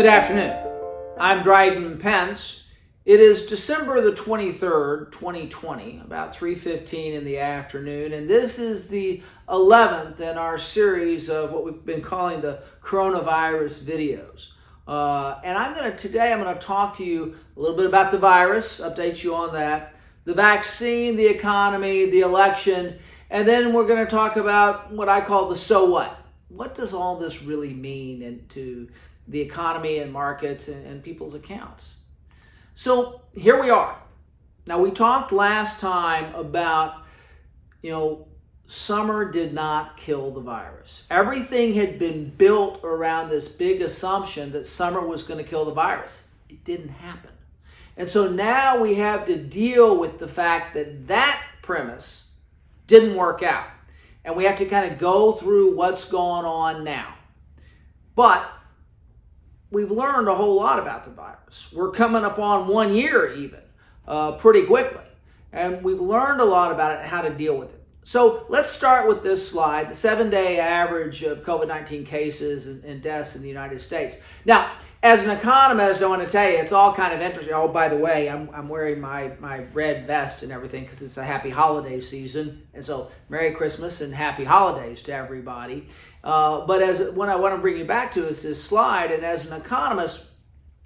Good afternoon. I'm Dryden Pence. It is December the 23rd, 2020, about 3:15 in the afternoon, and this is the 11th in our series of what we've been calling the coronavirus videos. Today I'm going to talk to you a little bit about the virus, update you on that, the vaccine, the economy, the election, and then we're going to talk about what I call the so what. What does all this really mean to the economy and markets and people's accounts? So here we are. Now, we talked last time about, summer did not kill the virus. Everything had been built around this big assumption that summer was going to kill the virus. It didn't happen. And so now we have to deal with the fact that that premise didn't work out. And we have to kind of go through what's going on now. But we've learned a whole lot about the virus. We're coming up on 1 year even, pretty quickly. And we've learned a lot about it and how to deal with it. So let's start with this slide, the 7-day average of COVID-19 cases and deaths in the United States. Now, as an economist, I want to tell you, it's all kind of interesting. Oh, by the way, I'm wearing my red vest and everything because it's a happy holiday season. And so Merry Christmas and Happy Holidays to everybody. But what I want to bring you back to is this slide. And as an economist,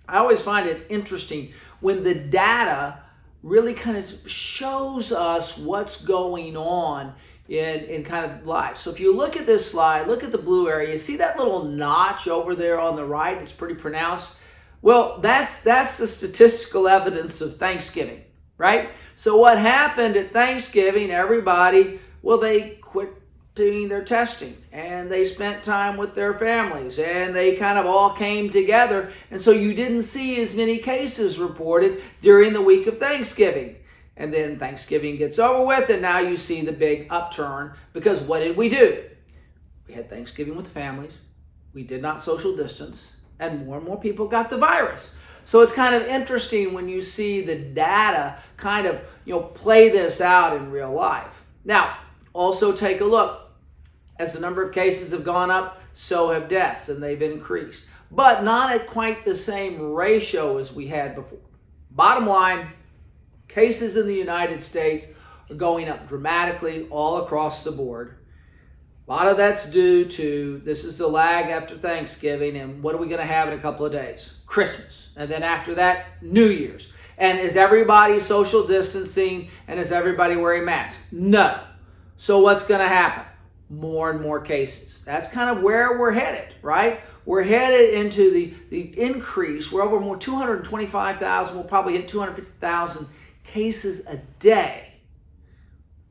I always find it interesting when the data really kind of shows us what's going on in kind of life. So if you look at this slide, look at the blue area, you see that little notch over there on the right? It's pretty pronounced. Well, that's the statistical evidence of Thanksgiving, right? So what happened at Thanksgiving, everybody, they quit doing their testing and they spent time with their families and they kind of all came together. And so you didn't see as many cases reported during the week of Thanksgiving. And then Thanksgiving gets over with and now you see the big upturn because what did we do? We had Thanksgiving with the families. We did not social distance and more people got the virus. So it's kind of interesting when you see the data kind of, play this out in real life. Now, also take a look. As the number of cases have gone up, so have deaths, and they've increased. But not at quite the same ratio as we had before. Bottom line, cases in the United States are going up dramatically all across the board. A lot of that's due to, this is the lag after Thanksgiving, and what are we going to have in a couple of days? Christmas. And then after that, New Year's. And is everybody social distancing, and is everybody wearing masks? No. So what's going to happen? More and more cases. That's kind of where we're headed, right? We're headed into the increase. We're over more 225,000. We'll probably hit 250,000 cases a day.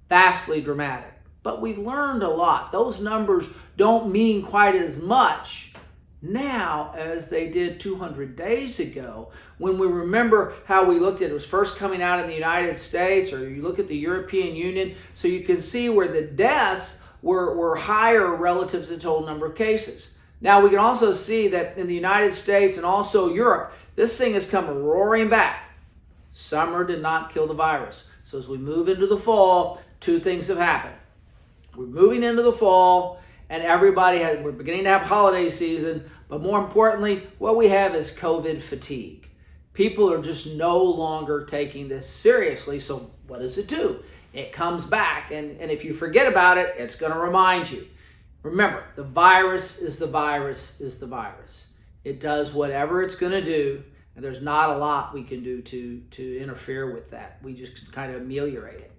Vastly dramatic. But we've learned a lot. Those numbers don't mean quite as much now as they did 200 days ago, when we remember how we looked at it was first coming out in the United States, or you look at the European Union, so you can see where the deaths were higher relative to the total number of cases. Now, we can also see that in the United States and also Europe, this thing has come roaring back. Summer did not kill the virus. So as we move into the fall, two things have happened. We're moving into the fall, and we're beginning to have holiday season, but more importantly, what we have is COVID fatigue. People are just no longer taking this seriously, so what does it do? It comes back, and if you forget about it, it's going to remind you. Remember, the virus is the virus is the virus. It does whatever it's going to do, and there's not a lot we can do to interfere with that. We just kind of ameliorate it.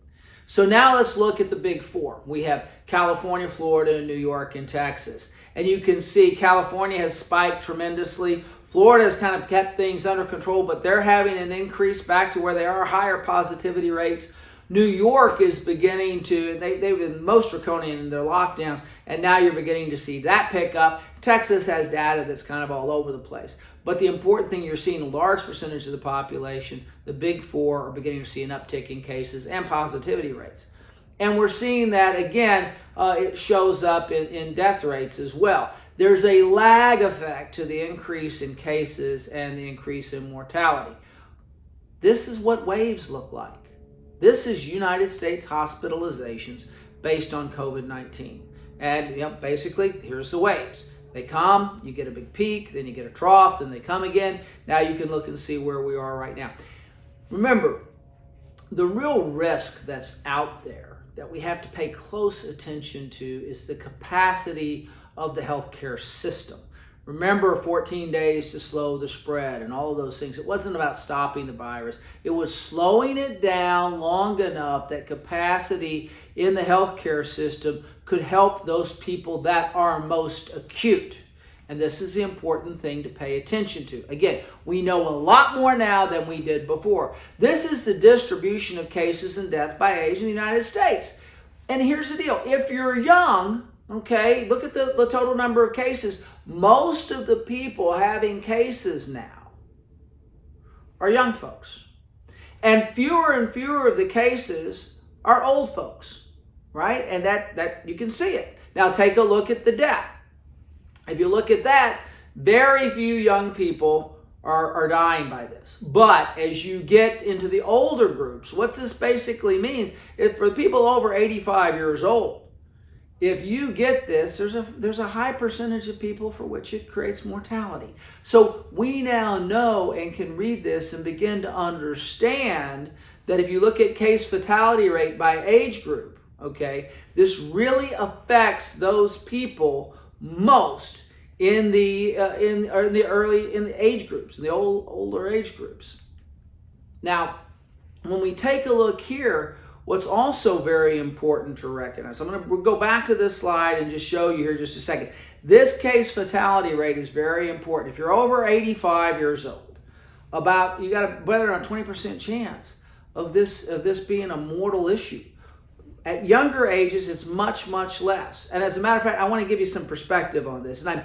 So now let's look at the big four. We have California, Florida, New York, and Texas. And you can see California has spiked tremendously. Florida has kind of kept things under control, but they're having an increase back to where they are, higher positivity rates. New York is beginning to, they've been most draconian in their lockdowns, and now you're beginning to see that pick up. Texas has data that's kind of all over the place. But the important thing, you're seeing a large percentage of the population, the big four, are beginning to see an uptick in cases and positivity rates. And we're seeing that, again, it shows up in death rates as well. There's a lag effect to the increase in cases and the increase in mortality. This is what waves look like. This is United States hospitalizations based on COVID-19. And basically, here's the waves. They come, you get a big peak, then you get a trough, then they come again. Now you can look and see where we are right now. Remember, the real risk that's out there that we have to pay close attention to is the capacity of the healthcare system. Remember 14 days to slow the spread and all of those things. It wasn't about stopping the virus. It was slowing it down long enough that capacity in the healthcare system could help those people that are most acute. And this is the important thing to pay attention to. Again, we know a lot more now than we did before. This is the distribution of cases and death by age in the United States. And here's the deal. If you're young, okay, look at the total number of cases. Most of the people having cases now are young folks. And fewer of the cases are old folks, right? And that you can see it. Now take a look at the death. If you look at that, very few young people are dying by this. But as you get into the older groups, what this basically means is for people over 85 years old, if you get this, there's a high percentage of people for which it creates mortality. So we now know and can read this and begin to understand that if you look at case fatality rate by age group, okay, this really affects those people most in the age groups, in the older age groups. Now, when we take a look here, what's also very important to recognize, I'm going to go back to this slide and just show you here just a second. This case fatality rate is very important. If you're over 85 years old, you got a better than a 20% chance of this being a mortal issue. At younger ages, it's much, much less. And as a matter of fact, I want to give you some perspective on this. And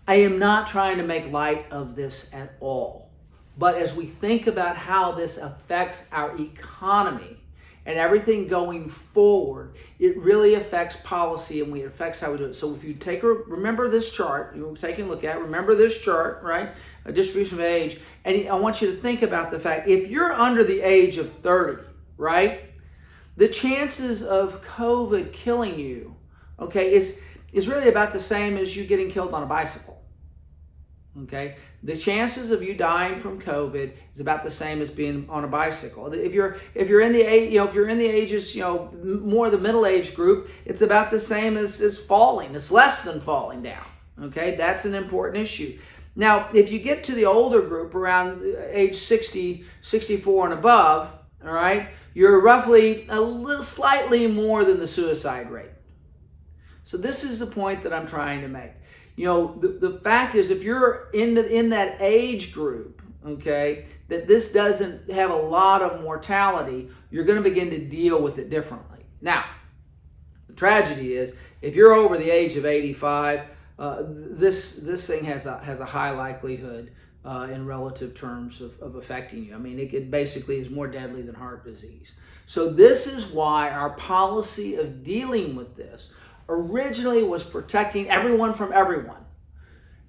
I am not trying to make light of this at all. But as we think about how this affects our economy and everything going forward, it really affects policy and it affects how we do it. So if you remember this chart, you're taking a look at, remember this chart, right? A distribution of age. And I want you to think about the fact, if you're under the age of 30, right? The chances of COVID killing you, okay, is really about the same as you getting killed on a bicycle. Okay, the chances of you dying from COVID is about the same as being on a bicycle. If you're in the ages, more the middle age group, it's about the same as falling. It's less than falling down. Okay, that's an important issue. Now, if you get to the older group around age 60, 64 and above, all right, you're roughly slightly more than the suicide rate. So this is the point that I'm trying to make. The fact is, if you're in that age group, okay, that this doesn't have a lot of mortality, you're going to begin to deal with it differently. Now, the tragedy is, if you're over the age of 85, this thing has a high likelihood in relative terms of affecting you. I mean, it basically is more deadly than heart disease. So this is why our policy of dealing with this originally was protecting everyone from everyone.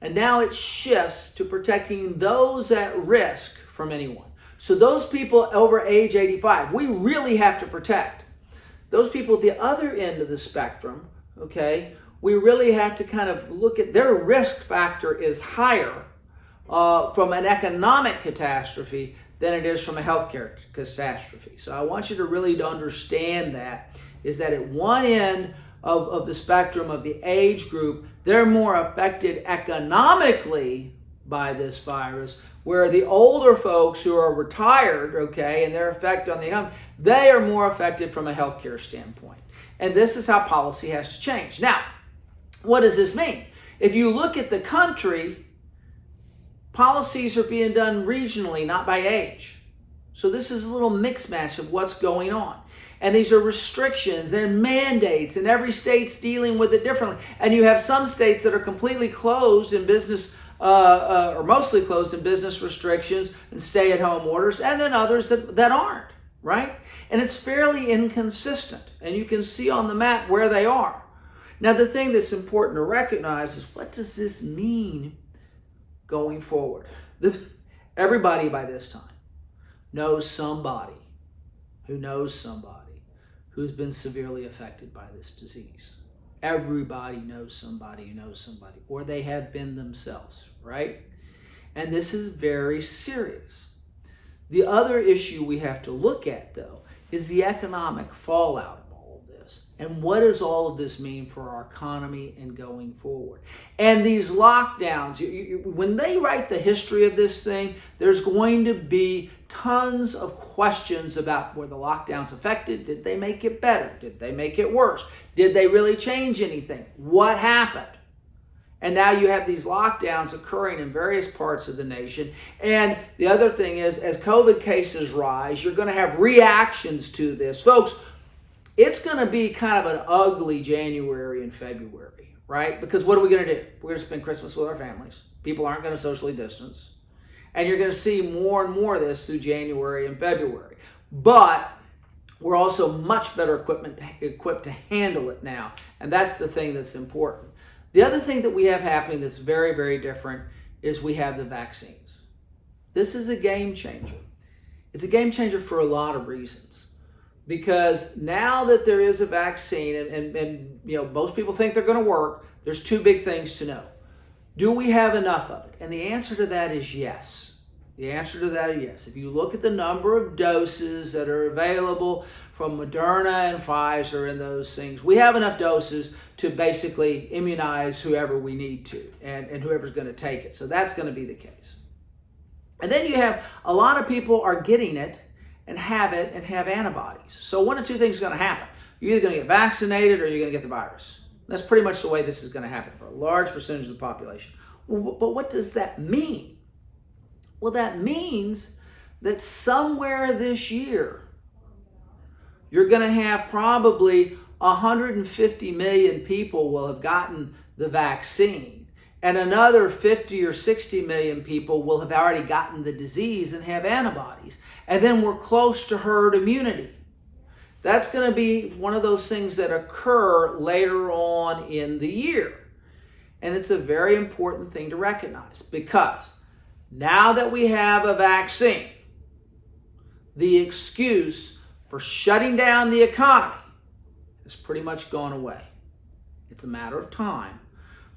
And now it shifts to protecting those at risk from anyone. So those people over age 85, we really have to protect. Those people at the other end of the spectrum, okay, we really have to kind of look at their risk factor is higher from an economic catastrophe than it is from a healthcare catastrophe. So I want you to really understand that, is that at one end of the spectrum of the age group, they're more affected economically by this virus, where the older folks who are retired, okay, and their effect on the economy, they are more affected from a healthcare standpoint. And this is how policy has to change. Now, what does this mean? If you look at the country, policies are being done regionally, not by age. So this is a little mix match of what's going on. And these are restrictions and mandates, and every state's dealing with it differently. And you have some states that are completely closed in business, or mostly closed in business restrictions and stay-at-home orders, and then others that aren't, right? And it's fairly inconsistent, and you can see on the map where they are. Now, the thing that's important to recognize is, what does this mean going forward? Everybody by this time knows somebody who knows somebody who's been severely affected by this disease. Everybody knows somebody who knows somebody, or they have been themselves, right? And this is very serious. The other issue we have to look at, though, is the economic fallout of all of this. And what does all of this mean for our economy and going forward? And these lockdowns, when they write the history of this thing, there's going to be tons of questions about were the lockdowns affected? Did they make it better? Did they make it worse? Did they really change anything? What happened? And now you have these lockdowns occurring in various parts of the nation. And the other thing is, as COVID cases rise, you're going to have reactions to this. Folks, it's going to be kind of an ugly January and February, right? Because what are we going to do? We're going to spend Christmas with our families. People aren't going to socially distance. And you're going to see more and more of this through January and February. But we're also much better equipped to handle it now. And that's the thing that's important. The other thing that we have happening that's very, very different is we have the vaccines. This is a game changer. It's a game changer for a lot of reasons. Because now that there is a vaccine, and most people think they're going to work, there's two big things to know. Do we have enough of it? And the answer to that is yes. The answer to that is yes. If you look at the number of doses that are available from Moderna and Pfizer and those things, we have enough doses to basically immunize whoever we need to and whoever's going to take it. So that's going to be the case. And then you have a lot of people are getting it and have antibodies. So one of two things is going to happen. You're either going to get vaccinated or you're going to get the virus. That's pretty much the way this is going to happen for a large percentage of the population. But what does that mean? Well, that means that somewhere this year, you're going to have probably 150 million people will have gotten the vaccine, and another 50 or 60 million people will have already gotten the disease and have antibodies. And then we're close to herd immunity. That's going to be one of those things that occur later on in the year. And it's a very important thing to recognize because now that we have a vaccine, the excuse for shutting down the economy has pretty much gone away. It's a matter of time.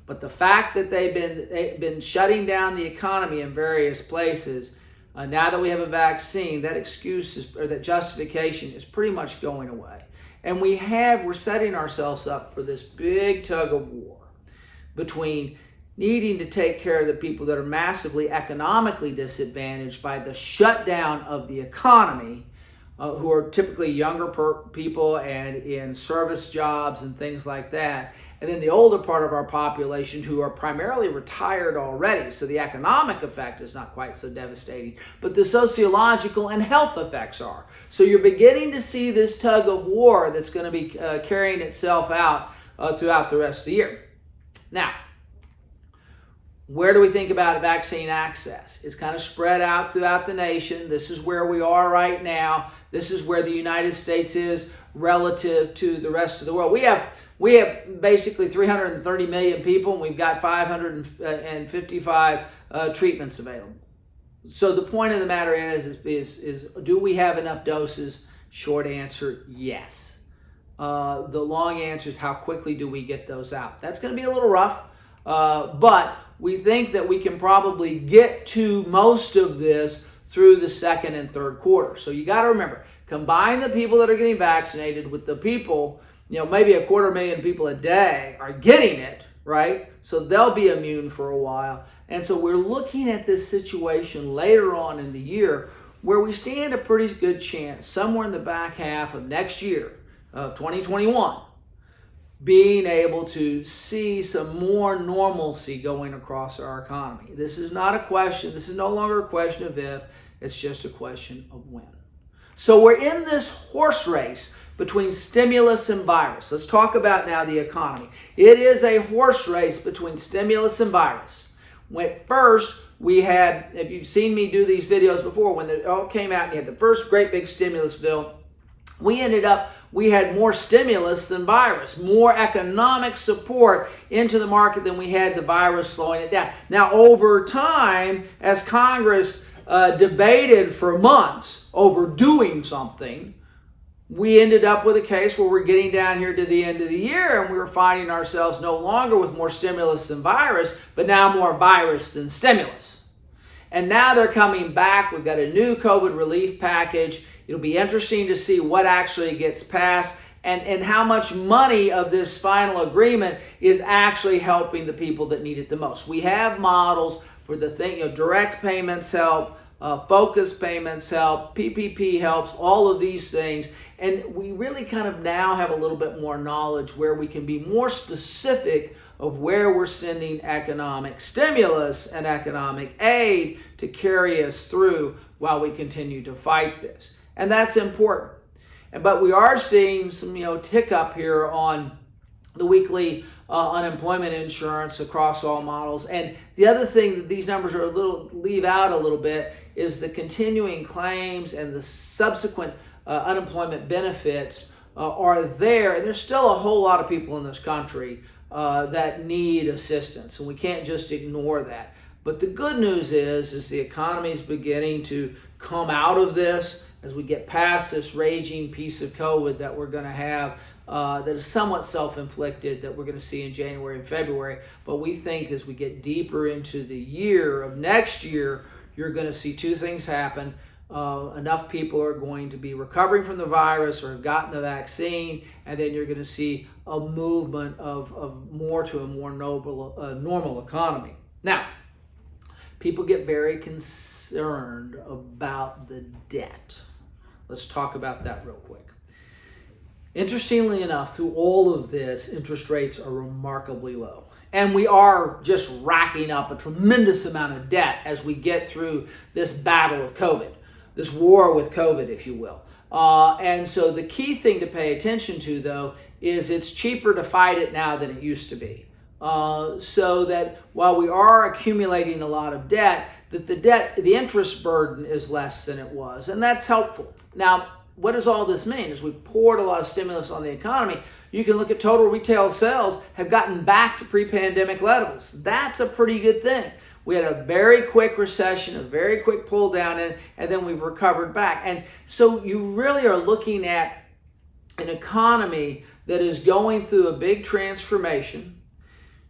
But the fact that they've been shutting down the economy in various places, now that we have a vaccine, that excuse or that justification is pretty much going away. And we're setting ourselves up for this big tug of war between needing to take care of the people that are massively economically disadvantaged by the shutdown of the economy, who are typically younger people and in service jobs and things like that. And then the older part of our population who are primarily retired already. So the economic effect is not quite so devastating, but the sociological and health effects are. So you're beginning to see this tug of war that's going to be carrying itself out throughout the rest of the year. Now, where do we think about vaccine access? It's kind of spread out throughout the nation. This is where we are right now. This is where the United States is relative to the rest of the world. We have basically 330 million people, and we've got 555 treatments available. So the point of the matter is do we have enough doses? Short answer, yes. The long answer is how quickly do we get those out? That's going to be a little rough, but we think that we can probably get to most of this through the second and third quarter. So you got to remember, combine the people that are getting vaccinated with the people, maybe 250,000 people a day are getting it, right? So they'll be immune for a while. And so we're looking at this situation later on in the year where we stand a pretty good chance somewhere in the back half of next year of 2021 being able to see some more normalcy going across our economy. This is not a question. This is no longer a question of if. It's just a question of when. So we're in this horse race between stimulus and virus. Let's talk about now the economy. It is a horse race between stimulus and virus. When first we had, if you've seen me do these videos before, when it all came out and you had the first great big stimulus bill, we had more stimulus than virus, more economic support into the market than we had the virus slowing it down. Now, over time, as Congress debated for months over doing something, we ended up with a case where we're getting down here to the end of the year and we were finding ourselves no longer with more stimulus than virus, but now more virus than stimulus. And now they're coming back. We've got a new COVID relief package. It'll be interesting to see what actually gets passed and how much money of this final agreement is actually helping the people that need it the most. We have models for the thing, direct payments help, focus payments help, PPP helps, all of these things. And we really kind of now have a little bit more knowledge where we can be more specific of where we're sending economic stimulus and economic aid to carry us through while we continue to fight this. And that's important. But we are seeing some, tick up here on the weekly unemployment insurance across all models. And the other thing that these numbers are leave out a little bit is the continuing claims and the subsequent unemployment benefits are there. And there's still a whole lot of people in this country that need assistance, and we can't just ignore that. But the good news is the economy is beginning to come out of this as we get past this raging piece of COVID that we're going to have that is somewhat self-inflicted that we're going to see in January and February. But we think as we get deeper into the year of next year, you're going to see two things happen. Enough people are going to be recovering from the virus or have gotten the vaccine, and then you're going to see a movement of more to a more normal economy. Now, people get very concerned about the debt. Let's talk about that real quick. Interestingly enough, through all of this, interest rates are remarkably low. And we are just racking up a tremendous amount of debt as we get through this battle of COVID, this war with COVID, if you will. And so the key thing to pay attention to, though, is it's cheaper to fight it now than it used to be. So that while we are accumulating a lot of debt, that the interest burden is less than it was, and that's helpful. Now, what does all this mean? As we poured a lot of stimulus on the economy, you can look at total retail sales have gotten back to pre-pandemic levels. That's a pretty good thing. We had a very quick recession, a very quick pull down, and then we've recovered back. And so you really are looking at an economy that is going through a big transformation.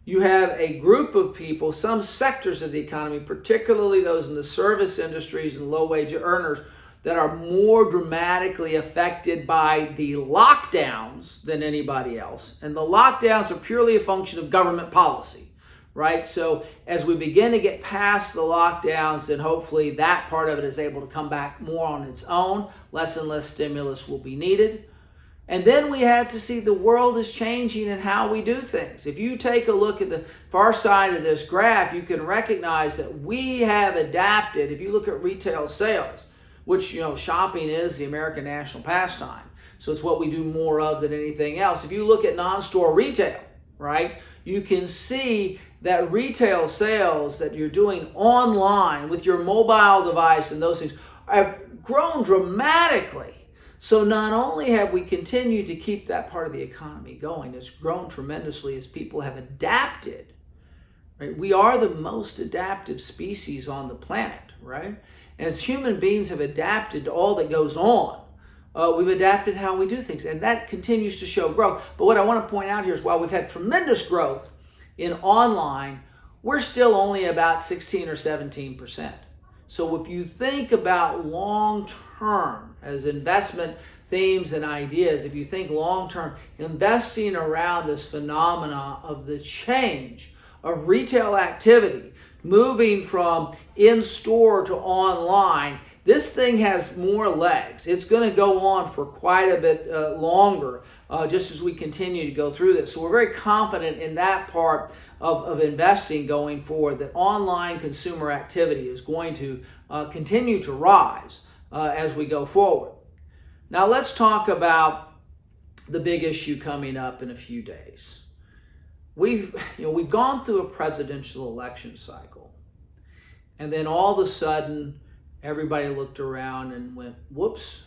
You have a group of people, some sectors of the economy, particularly those in the service industries and low-wage earners, that are more dramatically affected by the lockdowns than anybody else. And the lockdowns are purely a function of government policy, right? So as we begin to get past the lockdowns, then hopefully that part of it is able to come back more on its own. Less and less stimulus will be needed. And then we have to see the world is changing in how we do things. If you take a look at the far side of this graph, you can recognize that we have adapted. If you look at retail sales, which, shopping is the American national pastime. So it's what we do more of than anything else. If you look at non-store retail, right, you can see that retail sales that you're doing online with your mobile device and those things have grown dramatically. So not only have we continued to keep that part of the economy going, it's grown tremendously as people have adapted. Right? We are the most adaptive species on the planet, right? As human beings have adapted to all that goes on, we've adapted how we do things, and that continues to show growth. But what I want to point out here is while we've had tremendous growth in online, we're still only about 16 or 17%. So if you think about long-term as investment themes and ideas, if you think long-term, investing around this phenomena of the change of retail activity, moving from in-store to online, this thing has more legs. It's going to go on for quite a bit longer, just as we continue to go through this. So we're very confident in that part of investing going forward, that online consumer activity is going to continue to rise as we go forward. Now let's talk about the big issue coming up in a few days. We've gone through a presidential election cycle, and then all of a sudden everybody looked around and went, whoops,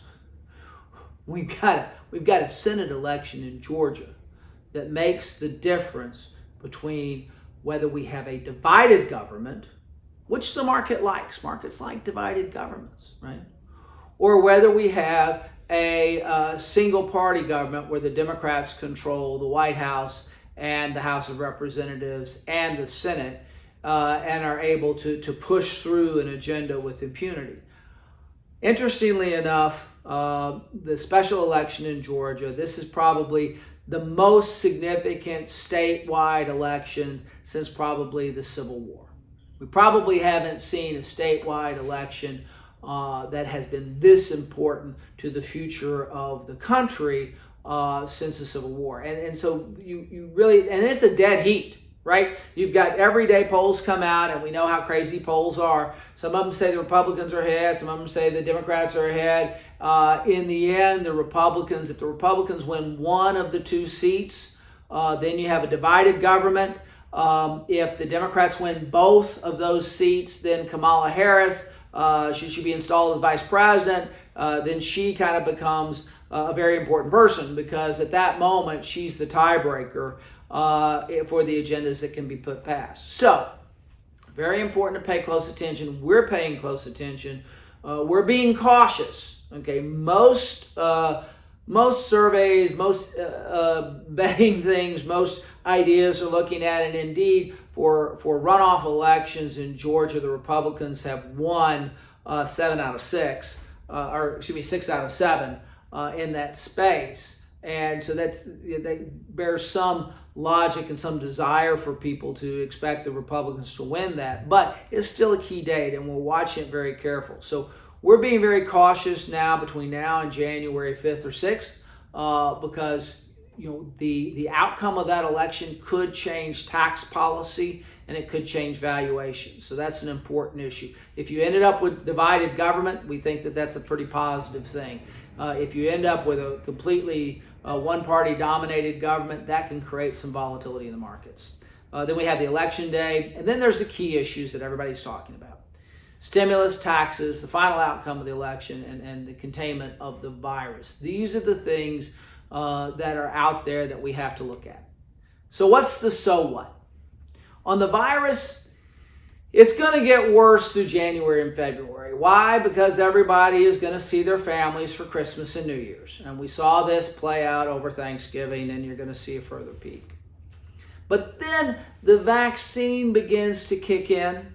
we've got a Senate election in Georgia that makes the difference between whether we have a divided government, which the market likes. Markets like divided governments, right? Or whether we have a single party government where the Democrats control the White House and the House of Representatives and the Senate, and are able to push through an agenda with impunity. Interestingly enough, the special election in Georgia, this is probably the most significant statewide election since probably the Civil War. We probably haven't seen a statewide election that has been this important to the future of the country since the Civil War. And so you really, and it's a dead heat, right? You've got everyday polls come out, and we know how crazy polls are. Some of them say the Republicans are ahead. Some of them say the Democrats are ahead. In the end, the Republicans, if the Republicans win one of the two seats, then you have a divided government. If the Democrats win both of those seats, then Kamala Harris, she should be installed as vice president. Then she kind of becomes a very important person, because at that moment, she's the tiebreaker for the agendas that can be put past. So, very important to pay close attention. We're paying close attention. We're being cautious. Okay, most surveys, most betting things, most ideas are looking at it. Indeed, for runoff elections in Georgia, the Republicans have won 6 out of 7 in that space. And so that bears some logic and some desire for people to expect the Republicans to win that. But it's still a key date, and we're watching it very careful. So we're being very cautious now between now and January 5th or 6th, because the outcome of that election could change tax policy, and it could change valuation. So that's an important issue. If you ended up with divided government, we think that that's a pretty positive thing. If you end up with a completely one-party dominated government, that can create some volatility in the markets. Then we have the election day, and then there's the key issues that everybody's talking about. Stimulus, taxes, the final outcome of the election, and the containment of the virus. These are the things that are out there that we have to look at. So what's the so what? On the virus, it's going to get worse through January and February. Why? Because everybody is going to see their families for Christmas and New Year's. And we saw this play out over Thanksgiving, and you're going to see a further peak. But then the vaccine begins to kick in.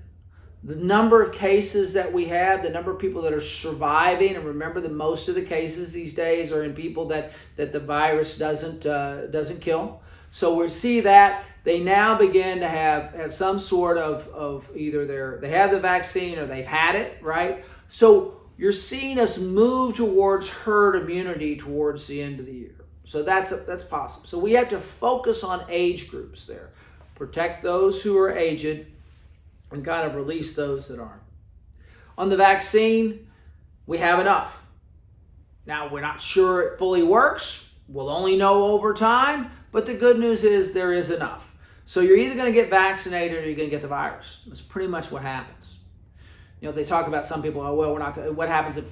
The number of cases that we have, the number of people that are surviving, and remember that most of the cases these days are in people that the virus doesn't kill. So we see that they now begin to have some sort of either they have the vaccine or they've had it, right? So you're seeing us move towards herd immunity towards the end of the year. So that's possible. So we have to focus on age groups there. Protect those who are aged and kind of release those that aren't. On the vaccine, we have enough. Now, we're not sure it fully works. We'll only know over time, but the good news is there is enough. So you're either going to get vaccinated or you're going to get the virus. That's pretty much what happens. They talk about some people, what happens if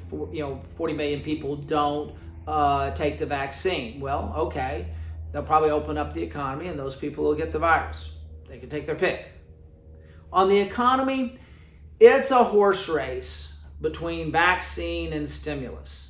40 million people don't take the vaccine? Well, okay, they'll probably open up the economy and those people will get the virus. They can take their pick. On the economy, it's a horse race between vaccine and stimulus.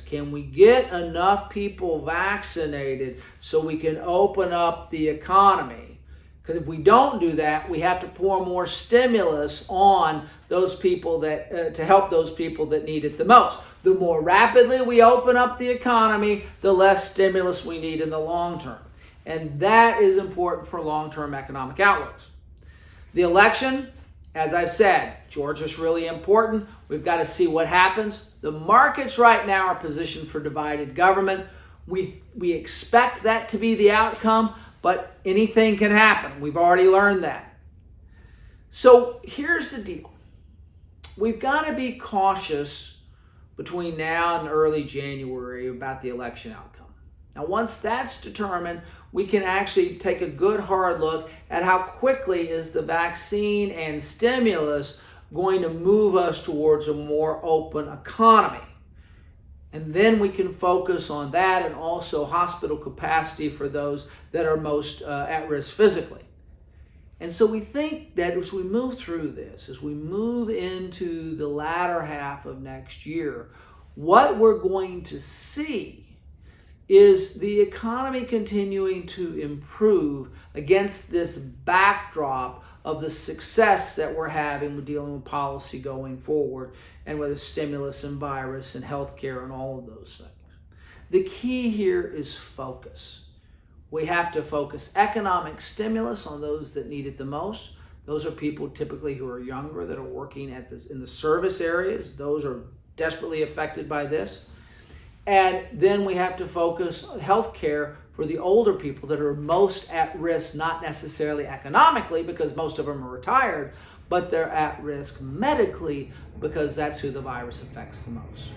Can we get enough people vaccinated so we can open up the economy? Because if we don't do that, we have to pour more stimulus on those people that to help those people that need it the most. The more rapidly we open up the economy, the less stimulus we need in the long term. And that is important for long-term economic outlooks. The election, as I've said, Georgia's really important. We've got to see what happens. The markets right now are positioned for divided government. We expect that to be the outcome, but anything can happen. We've already learned that. So here's the deal. We've got to be cautious between now and early January about the election outcome. Now, once that's determined, we can actually take a good hard look at how quickly is the vaccine and stimulus going to move us towards a more open economy. And then we can focus on that and also hospital capacity for those that are most at risk physically. And so we think that as we move through this, as we move into the latter half of next year, what we're going to see is the economy continuing to improve against this backdrop of the success that we're having with dealing with policy going forward and with the stimulus and virus and healthcare and all of those things. The key here is focus. We have to focus economic stimulus on those that need it the most. Those are people typically who are younger that are working in the service areas. Those are desperately affected by this. And then we have to focus healthcare for the older people that are most at risk, not necessarily economically because most of them are retired, but they're at risk medically because that's who the virus affects the most.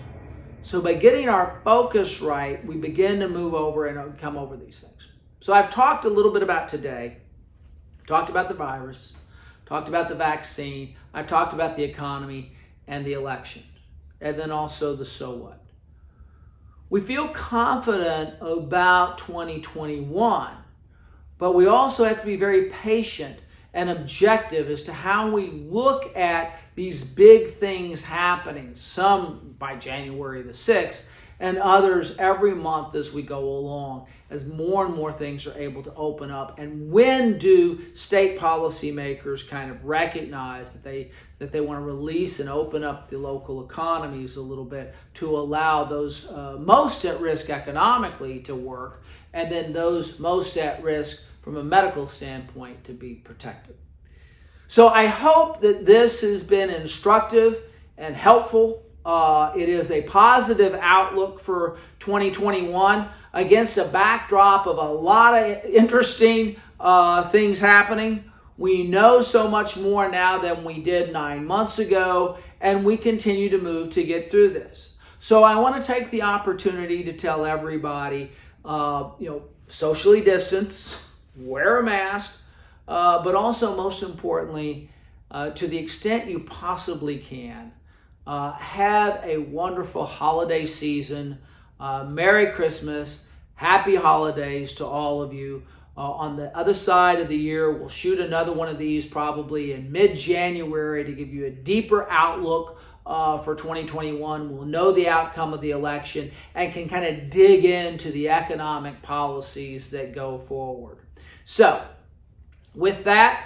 So by getting our focus right, we begin to move over and come over these things. So I've talked a little bit about today, talked about the virus, talked about the vaccine, I've talked about the economy and the election, and then also the so what. We feel confident about 2021, but we also have to be very patient and objective as to how we look at these big things happening, some by January the 6th, and others every month as we go along, as more and more things are able to open up. And when do state policymakers kind of recognize that they want to release and open up the local economies a little bit to allow those most at risk economically to work, and then those most at risk from a medical standpoint to be protected. So I hope that this has been instructive and helpful. It is a positive outlook for 2021 against a backdrop of a lot of interesting things happening. We know so much more now than we did 9 months ago, and we continue to move to get through this. So I want to take the opportunity to tell everybody, socially distance, wear a mask, but also most importantly, to the extent you possibly can, have a wonderful holiday season. Merry Christmas, happy holidays to all of you. On the other side of the year, we'll shoot another one of these probably in mid-January to give you a deeper outlook for 2021. We'll know the outcome of the election and can kind of dig into the economic policies that go forward. So, with that,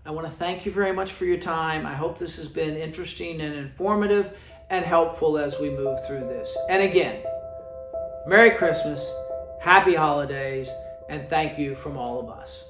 I want to thank you very much for your time. I hope this has been interesting and informative and helpful as we move through this. And again, Merry Christmas, Happy Holidays, and thank you from all of us.